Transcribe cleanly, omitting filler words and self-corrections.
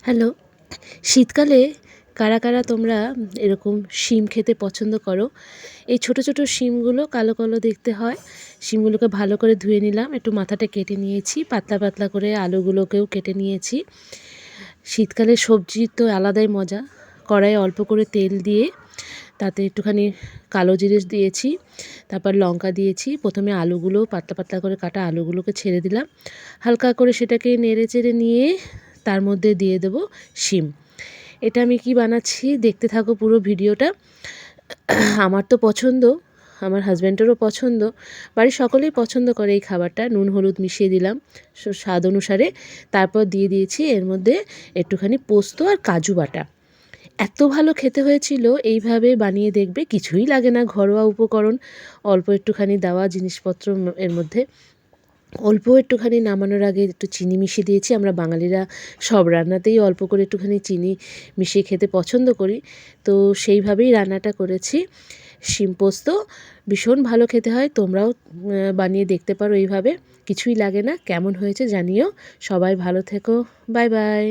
Hello. শীতকালে কারা কারা তোমরা এরকম শিম খেতে পছন্দ করো? এই ছোট ছোট শিমগুলো কালো কালো দেখতে হয়। শিমগুলোকে ভালো করে ধুয়ে নিলাম, একটু মাথাটা কেটে নিয়েছি, পাতলা পাতলা করে আলুগুলোকেও কেটে নিয়েছি। শীতকালে সবজির তো আলাদাই মজা। কড়াইয়ে অল্প করে তেল দিয়ে তাতে একটুখানি কালো জিরে দিয়েছি, তারপর লঙ্কা দিয়েছি। প্রথমে আলুগুলো পাতলা পাতলা করে কাটা আলুগুলোকে ছেড়ে দিলাম, হালকা করে সেটাকে নেড়ে চেড়ে নিয়ে তার মধ্যে দিয়ে দেবো শিম। এটা আমি কি বানাচ্ছি দেখতে থাকো পুরো ভিডিওটা। আমার তো পছন্দ, আমার হাজব্যান্ডেরও পছন্দ, বাড়ির সকলেই পছন্দ করে এই খাবারটা। নুন হলুদ মিশিয়ে দিলাম স্বাদ অনুসারে। তারপর দিয়ে দিয়েছি এর মধ্যে একটুখানি পোস্ত আর কাজু বাটা। এত ভালো খেতে হয়েছিল, এইভাবে বানিয়ে দেখবে। কিছুই লাগে না, ঘরোয়া উপকরণ, অল্প একটুখানি দেওয়া জিনিসপত্র এর মধ্যে। অল্প একটুখানি নামানোর আগে একটু চিনি মিশিয়ে দিয়েছি। আমরা বাঙালিরা সব রান্নাতেই অল্প করে একটুখানি চিনি মিশিয়ে খেতে পছন্দ করি, তো সেইভাবেই রান্নাটা করেছি। শিম পোস্ত ভীষণ ভালো খেতে হয়, তোমরাও বানিয়ে দেখতে পারো এইভাবে। কিছুই লাগে না। কেমন হয়েছে জানিও। সবাই ভালো থেকো। Bye bye.